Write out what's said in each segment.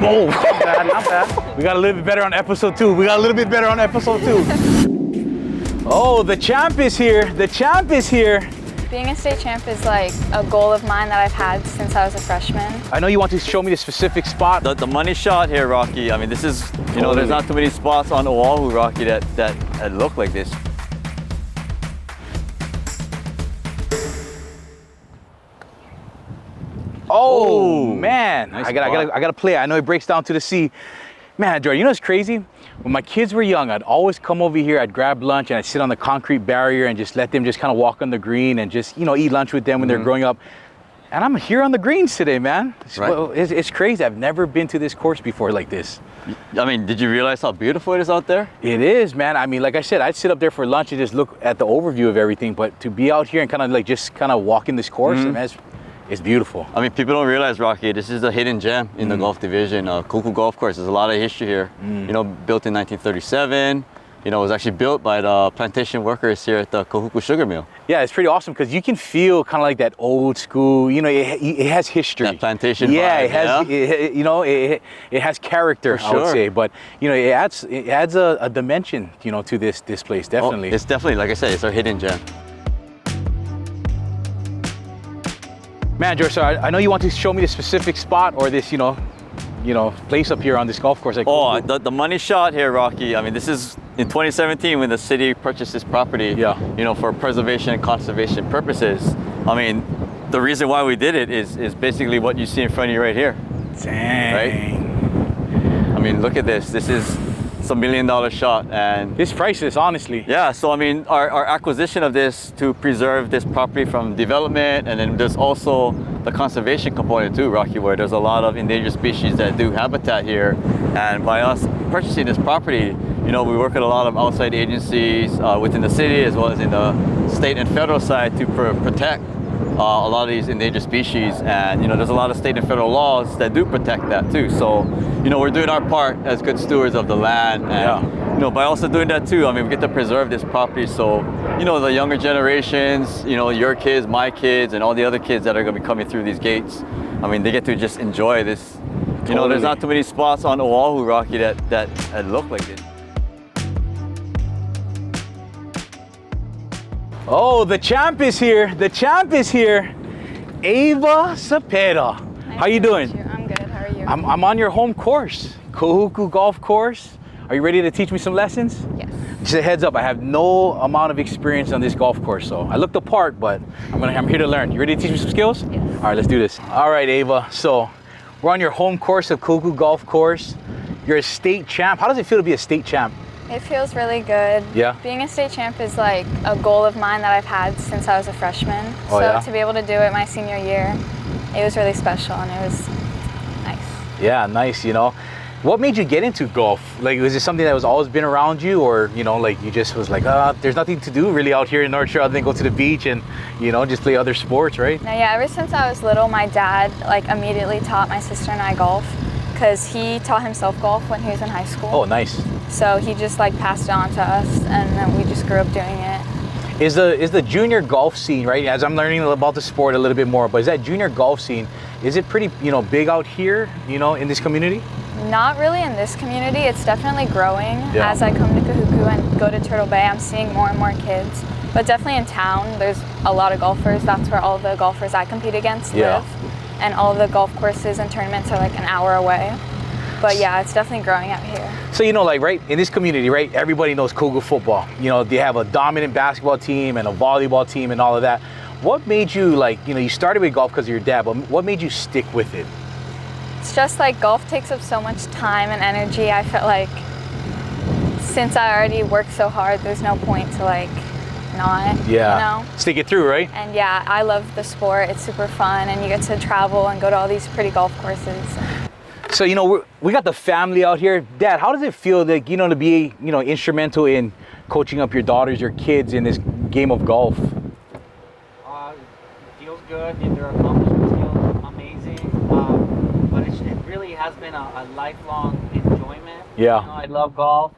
Oh, not bad, not bad. We got a little bit better on episode 2. Oh, the champ is here. The champ is here. Being a state champ is like a goal of mine that I've had since I was a freshman. I know you want to show me the specific spot. The money shot here, Rocky. I mean, this is, you know, there's not too many spots on Oahu, Rocky, that look like this. Oh, man. Nice I gotta play it. I know it breaks down to the sea. Man, Jordan, you know what's crazy? When my kids were young, I'd always come over here, I'd grab lunch and I'd sit on the concrete barrier and just let them just kind of walk on the green and just, you know, eat lunch with them when they're growing up. And I'm here on the greens today, man. It's crazy. I've never been to this course before like this. I mean, did you realize how beautiful it is out there? It is, man. I mean, like I said, I'd sit up there for lunch and just look at the overview of everything, but to be out here and kind of like just kind of walk in this course, man, it's beautiful. I mean, people don't realize, Rocky, this is a hidden gem in the golf division. Kahuku Golf Course. There's a lot of history here. You know, built in 1937. You know, it was actually built by the plantation workers here at the Kahuku sugar mill. Yeah, it's pretty awesome because you can feel kind of like that old school, you know, it has history. That plantation yeah, vibe, it has, you know, it has character, I would say. But, you know, it adds a dimension, you know, to this place, definitely. Oh, it's definitely, like I said, it's a hidden gem. Man, George, so I know you want to show me the specific spot or this, you know, place up here on this golf course. Like, oh, the money shot here, Rocky. I mean, this is in 2017 when the city purchased this property, you know, for preservation and conservation purposes. I mean, the reason why we did it is basically what you see in front of you right here. Dang. Right? I mean, look at this. This is a $1 million shot, and it's priceless, honestly. Yeah, so I mean, our acquisition of this to preserve this property from development, and then there's also the conservation component too, Rocky, where there's a lot of endangered species that do habitat here. And by us purchasing this property, you know, we work with a lot of outside agencies within the city as well as in the state and federal side to protect a lot of these endangered species. And, you know, there's a lot of state and federal laws that do protect that too. So, you know, we're doing our part as good stewards of the land. And, you know, by also doing that too, I mean, we get to preserve this property. So, you know, the younger generations, you know, your kids, my kids, and all the other kids that are going to be coming through these gates, I mean, they get to just enjoy this. You know, there's not too many spots on Oahu, Rocky, that look like this. Oh, the champ is here. The champ is here. Ava Cepeda. How you doing? I'm good. How are you? I'm on your home course, Kahuku Golf Course. Are you ready to teach me some lessons? Yes. Just a heads up, I have no amount of experience on this golf course, so I look the part, but I'm here to learn. You ready to teach me some skills? Yes. All right, let's do this. All right, Ava. So we're on your home course of Kahuku Golf Course. You're a state champ. How does it feel to be a state champ? It feels really good. Yeah. Being a state champ is like a goal of mine that I've had since I was a freshman. To be able to do it my senior year, it was really special and it was nice. Yeah, nice, you know. What made you get into golf? Like, was it something that was always been around you, or, you know, like you just was like, there's nothing to do really out here in North Shore other than go to the beach and, you know, just play other sports, right? No, yeah, ever since I was little, my dad like immediately taught my sister and I golf because he taught himself golf when he was in high school. Oh, nice. So he just like passed it on to us, and then we just grew up doing it. Is the junior golf scene, right? As I'm learning about the sport a little bit more, but is that junior golf scene, is it pretty, you know, big out here, you know, in this community? Not really in this community. It's definitely growing. As I come to Kahuku and go to Turtle Bay, I'm seeing more and more kids. But definitely in town, there's a lot of golfers. That's where all the golfers I compete against live. And all the golf courses and tournaments are like an hour away. But yeah, it's definitely growing out here. So, you know, like, right, in this community, right, everybody knows Cougar football. You know, they have a dominant basketball team and a volleyball team and all of that. What made you, like, you know, you started with golf because of your dad, but what made you stick with it? It's just like golf takes up so much time and energy. I felt like since I already worked so hard, there's no point to like not, you know? Stick it through, right? And yeah, I love the sport. It's super fun and you get to travel and go to all these pretty golf courses. So, you know, we got the family out here. Dad, how does it feel, like, you know, to be, you know, instrumental in coaching up your daughters, your kids in this game of golf? It feels good. Their accomplishments feel amazing. But it really has been a lifelong enjoyment. Yeah. You know, I love golf.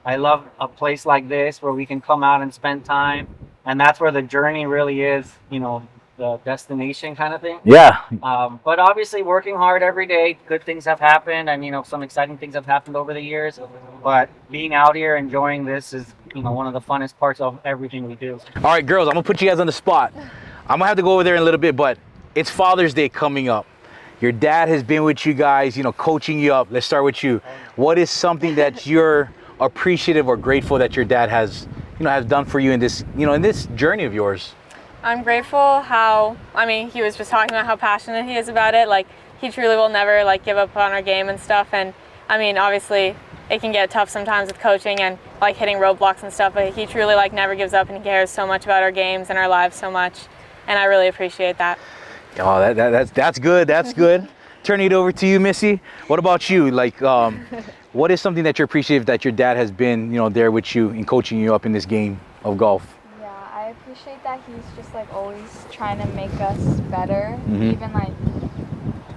I love a place like this where we can come out and spend time. And that's where the journey really is, you know, the destination kind of thing. Yeah. But obviously working hard every day, good things have happened. I mean, some exciting things have happened over the years, but being out here enjoying this is, one of the funnest parts of everything we do. All right, girls, I'm gonna put you guys on the spot. I'm gonna have to go over there in a little bit, but it's Father's Day coming up. Your dad has been with you guys, coaching you up. Let's start with you. What is something that you're appreciative or grateful that your dad has done for you in this, in this journey of yours? I'm grateful he was just talking about how passionate he is about it. Like, he truly will never give up on our game and stuff. And obviously it can get tough sometimes with coaching and hitting roadblocks and stuff, but he truly never gives up, and he cares so much about our games and our lives so much. And I really appreciate that. Oh, that's good. That's good. Turning it over to you, Missy. What about you? What is something that you're appreciative that your dad has been, there with you and coaching you up in this game of golf? Yeah, I appreciate that he's just always trying to make us better. Even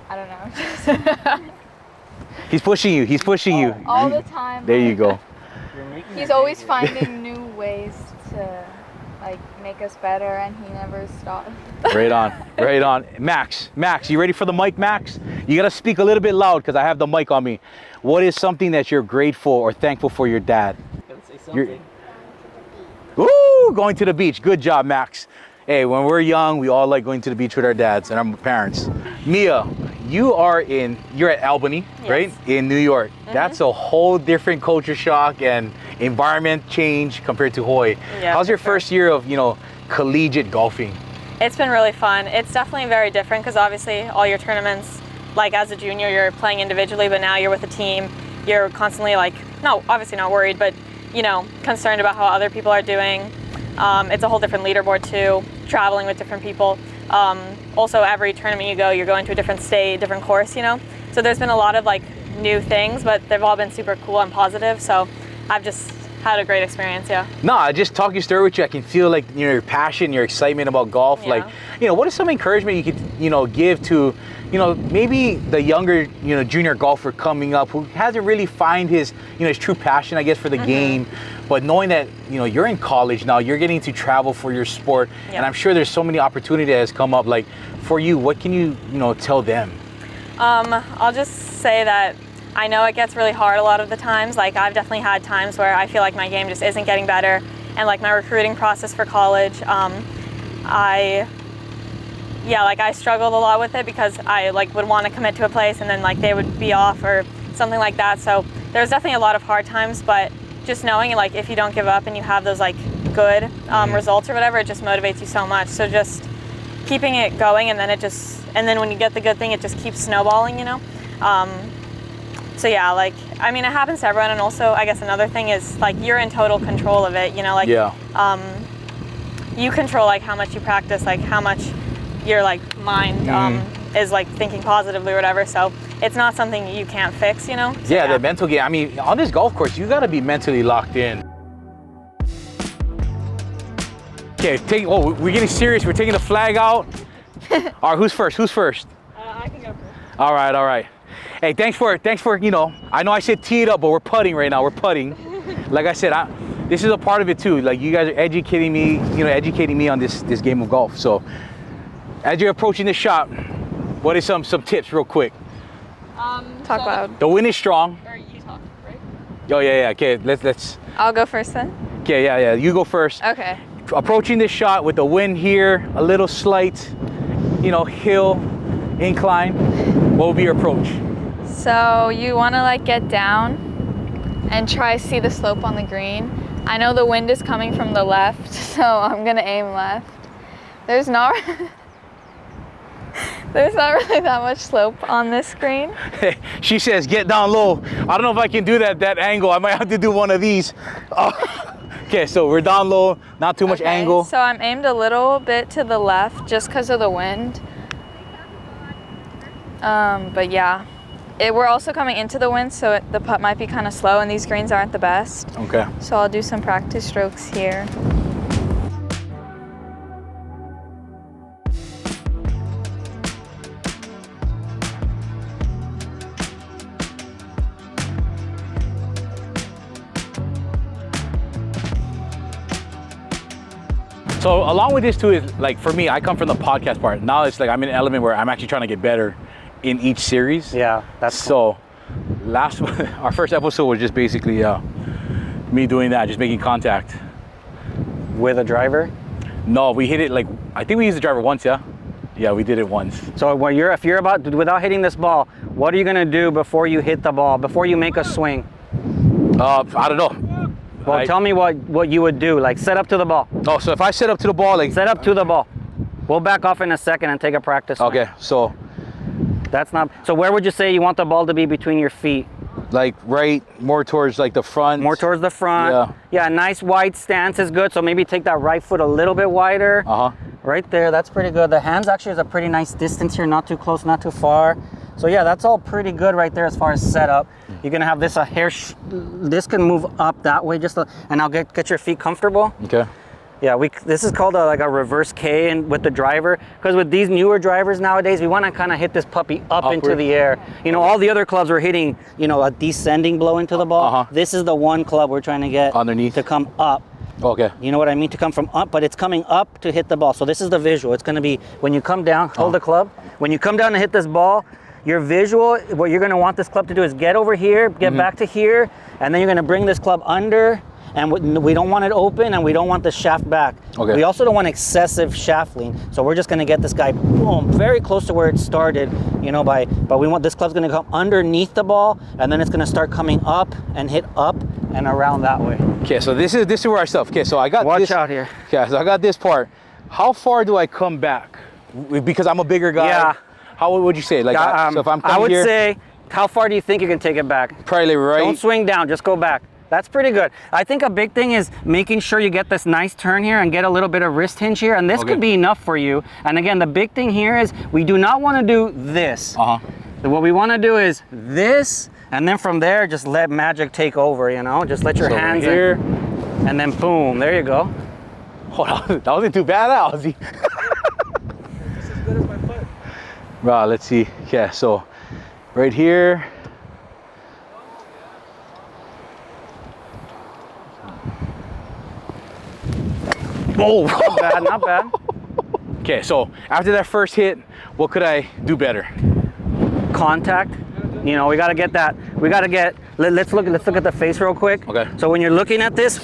I don't know. He's pushing you. He's pushing you. All the time. There you go. He's always finding new ways to make us better, and he never stops. Right on. Right on. Max, you ready for the mic, Max? You gotta speak a little bit loud because I have the mic on me. What is something that you're grateful or thankful for your dad? Say something. Ooh, going to the beach. Good job, Max. Hey, when we're young, we all like going to the beach with our dads and our parents. Mia, you're at Albany, Yes. right? In New York. That's a whole different culture shock and environment change compared to Hawaii. Yeah, How's your for sure. first year of, collegiate golfing? It's been really fun. It's definitely very different because obviously all your tournaments, as a junior, you're playing individually, but now you're with a team. You're constantly obviously not worried, but concerned about how other people are doing. It's a whole different leaderboard too, traveling with different people. Also, every tournament you go, you're going to a different state, different course, So there's been a lot of new things, but they've all been super cool and positive. So I've just had a great experience, yeah. No, just talking story with you, I can feel your passion, your excitement about golf. Yeah. What is some encouragement you could, give to, maybe the younger, junior golfer coming up who hasn't really find his, his true passion, I guess, for the game, but knowing that, you're in college now, you're getting to travel for your sport, and I'm sure there's so many opportunities that has come up. For you, what can you, tell them? I'll just say that I know it gets really hard a lot of the times. I've definitely had times where I feel like my game just isn't getting better, and my recruiting process for college, I struggled a lot with it because I would want to commit to a place and then they would be off or something like that. So there's definitely a lot of hard times, but just knowing if you don't give up and you have those good results or whatever, it just motivates you so much. So just keeping it going, and then when you get the good thing, it just keeps snowballing, So yeah, it happens to everyone, and also I guess another thing is you're in total control of it, you control how much you practice, how much your mind is thinking positively or whatever. So it's not something you can't fix, So, yeah, the mental game. On this golf course, you got to be mentally locked in. Okay, we're getting serious. We're taking the flag out. All right, who's first? I can go first. All right. Hey, thanks for, I know I said tee it up, but we're putting right now. We're putting. Like I said, this is a part of it too. You guys are educating me on this game of golf. So as you're approaching the shot, what is some tips real quick? Talk loud. The wind is strong. Or you talk, right? Oh, yeah. Okay, let's. I'll go first then. Okay, yeah. You go first. Okay. Approaching this shot with the wind here, a little slight, hill, incline. What would be your approach? So you want to get down and try to see the slope on the green. I know the wind is coming from the left, so I'm gonna aim left. There's not really that much slope on this green. She says, get down low. I don't know if I can do that angle. I might have to do one of these. Okay, so we're down low, not too much angle. So I'm aimed a little bit to the left just because of the wind. But yeah, we're also coming into the wind, so the putt might be kind of slow, and these greens aren't the best. Okay. So I'll do some practice strokes here. So So along with this too is like for me, I come from the podcast part. Now it's like I'm in an element where I'm actually trying to get better in each series. Yeah, that's so last our first episode was just basically me doing that, just making contact with a driver. No, we hit it like I think we used the driver once. Yeah, we did it once. So when if you're about without hitting this ball, what are you gonna do before you hit the ball, before you make a swing? I don't know. Well, tell me what you would do. Like set up to the ball. Oh, so if I set up to the ball, like set up to the ball. We'll back off in a second and take a practice swing. Okay, so that's not. So where would you say you want the ball to be between your feet? Like right more towards like the front. More towards the front. Yeah. Yeah, nice wide stance is good. So maybe take that right foot a little bit wider. Right there, that's pretty good. The hands actually is a pretty nice distance here, not too close, not too far. So yeah, that's all pretty good right there as far as setup. You're gonna have this this can move up that way and I'll get your feet comfortable. Okay. Yeah, this is called like a reverse K with the driver, because with these newer drivers nowadays, we want to kind of hit this puppy upward into the air. You know, all the other clubs are hitting, you know, a descending blow into the ball. This is the one club we're trying to get underneath to come up. Okay. You know what I mean? To come from up, but it's coming up to hit the ball. So this is the visual. It's going to be when you come down, hold the club. When you come down to hit this ball, your visual, what you're going to want this club to do is get over here, get back to here, and then you're going to bring this club under. And we don't want it open, and we don't want the shaft back. Okay. We also don't want excessive shaft lean. So we're just going to get this guy, boom, very close to where it started, you know, but we want this club's going to come underneath the ball, and then it's going to start coming up and hit up and around that way. Okay, so this is where I stuff. Okay, so I got Watch out here. Okay, so I got this part. How far do I come back? Because I'm a bigger guy. Yeah. How would you say? Like, so if I'm coming I would here, say, how far do you think you can take it back? Probably right. Don't swing down, just go back. That's pretty good. I think a big thing is making sure you get this nice turn here and get a little bit of wrist hinge here, and this could be enough for you. And again, the big thing here is we do not want to do this. So what we want to do is this, and then from there, just let magic take over, you know? Just let your hands here. And then boom, there you go. Oh, that wasn't too bad, Ozzy. Just as good as my foot. Right, let's see. Okay, so right here. Oh, not bad, not bad. Okay, so after that first hit, what could I do better? Contact. You know, we got to get that. We got to get. Let's look at the face real quick. Okay. So when you're looking at this,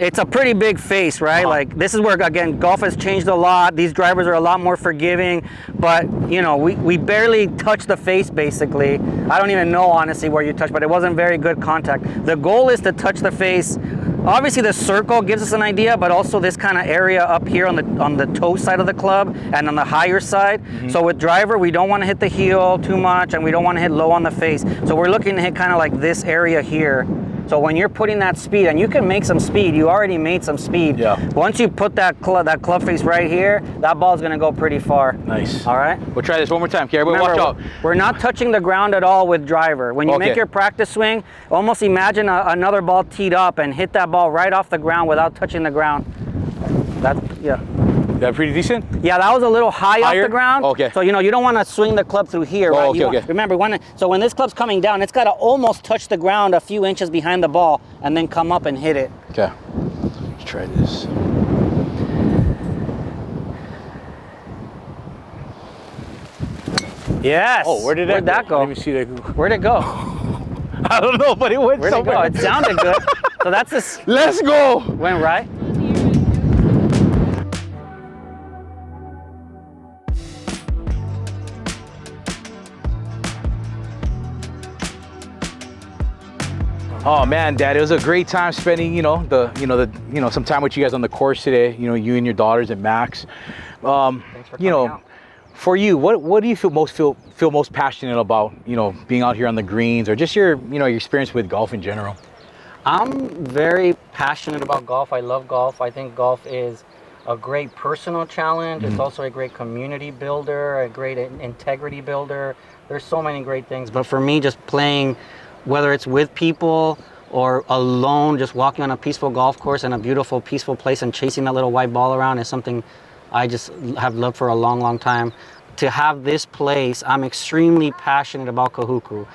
it's a pretty big face, right? Like this is where again golf has changed a lot. These drivers are a lot more forgiving, but you know we barely touch the face basically. I don't even know honestly where you touch, but it wasn't very good contact. The goal is to touch the face. Obviously the circle gives us an idea, but also this kind of area up here on the toe side of the club and on the higher side. So with driver, we don't want to hit the heel too much, and we don't want to hit low on the face. So we're looking to hit kind of like this area here. So when you're putting that speed, and you can make some speed, you already made some speed. Yeah. Once you put that club face right here, that ball's gonna go pretty far. Nice. All right. We'll try this one more time. Okay, everybody watch out. We're not touching the ground at all with driver. When you make your practice swing, almost imagine another ball teed up and hit that ball right off the ground without touching the ground. Is that pretty decent? Yeah, that was a little higher off the ground. Okay. So, you know, you don't want to swing the club through here, right? Okay. Remember, so when this club's coming down, it's got to almost touch the ground a few inches behind the ball and then come up and hit it. Okay. Let's try this. Yes. Oh, where'd that go? Let me see that. Where'd it go? I don't know, but it went somewhere. Where'd it go? It sounded good. So that's this. Let's go. Went right. Oh man, Dad, it was a great time spending, some time with you guys on the course today. You know, you and your daughters and Max. Thanks for coming out. For you, what do you feel most passionate about? You know, being out here on the greens, or just your experience with golf in general. I'm very passionate about golf. I love golf. I think golf is a great personal challenge. It's also a great community builder, a great integrity builder. There's so many great things. But for me, just playing, whether it's with people or alone, just walking on a peaceful golf course in a beautiful, peaceful place and chasing that little white ball around is something I just have loved for a long, long time. to have this place, I'm extremely passionate about Kahuku.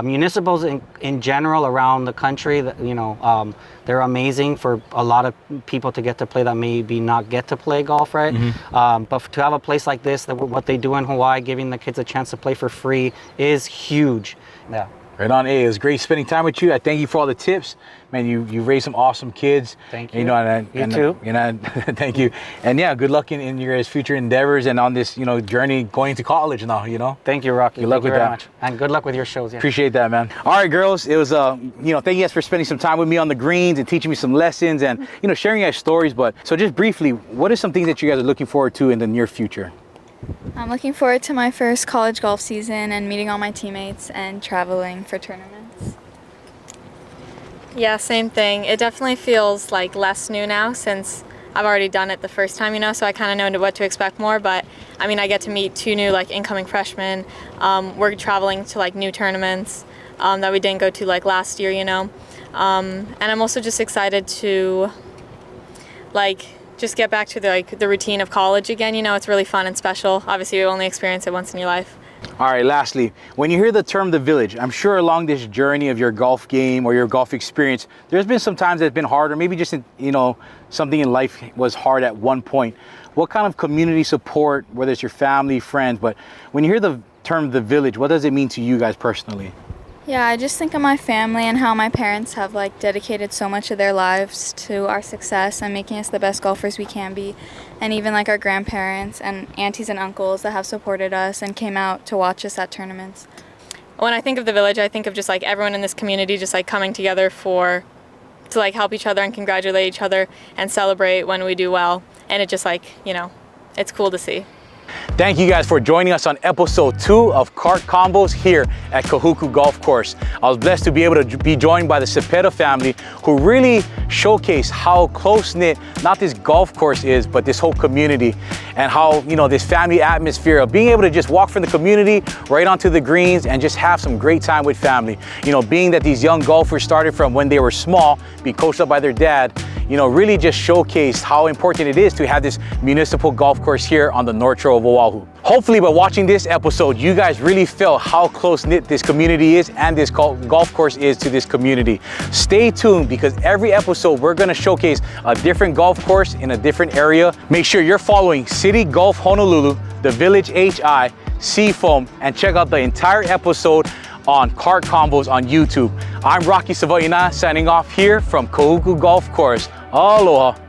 Municipals in general around the country, you know, they're amazing for a lot of people to get to play that maybe not get to play golf, right? But to have a place like this, what they do in Hawaii, giving the kids a chance to play for free is huge. Yeah. Right on. Hey, it was great spending time with you. I thank you for all the tips. Man, you raised some awesome kids. Thank you. You know, and you too. You know, thank you. And yeah, good luck in your guys' future endeavors and on this, you know, journey going to college now, you know. Thank you, Rocky. Good luck with that. Much. And good luck with your shows. Yeah. Appreciate that, man. All right, girls. It was, you know, thank you guys for spending some time with me on the greens and teaching me some lessons and, you know, sharing your guys' stories. But so just briefly, what are some things that you guys are looking forward to in the near future? I'm looking forward to my first college golf season and meeting all my teammates and traveling for tournaments. Yeah, same thing. It definitely feels like less new now since I've already done it the first time, you know, so I kind of know what to expect more. But I mean, I get to meet 2 new like incoming freshmen. We're traveling to like new tournaments that we didn't go to like last year, you know. And I'm also just excited to like just get back to the routine of college again. You know, it's really fun and special. Obviously, you only experience it once in your life. All right, lastly, when you hear the term the village, I'm sure along this journey of your golf game or your golf experience, there's been some times that's been hard, or maybe just, you know, something in life was hard at one point. What kind of community support, whether it's your family, friends, but when you hear the term the village, what does it mean to you guys personally? Yeah, I just think of my family and how my parents have like dedicated so much of their lives to our success and making us the best golfers we can be. And even like our grandparents and aunties and uncles that have supported us and came out to watch us at tournaments. When I think of the village, I think of just like everyone in this community just like coming together to like help each other and congratulate each other and celebrate when we do well. And it just like, you know, it's cool to see. Thank you guys for joining us on episode 2 of Cart Convos here at Kahuku Golf Course. I was blessed to be able to be joined by the Cepeda family, who really showcase how close-knit not this golf course is, but this whole community, and how, you know, this family atmosphere of being able to just walk from the community right onto the greens and just have some great time with family. You know, being that these young golfers started from when they were small, being coached up by their dad, you know, really just showcased how important it is to have this municipal golf course here on the North Shore of Oahu. Hopefully by watching this episode, you guys really felt how close-knit this community is and this golf course is to this community. Stay tuned, because every episode we're gonna showcase a different golf course in a different area. Make sure you're following City Golf Honolulu, The Village HI, Seafoam, and check out the entire episode on Cart Convos on YouTube. I'm Rocky Savaiigaea signing off here from Kahuku Golf Course. Aloha.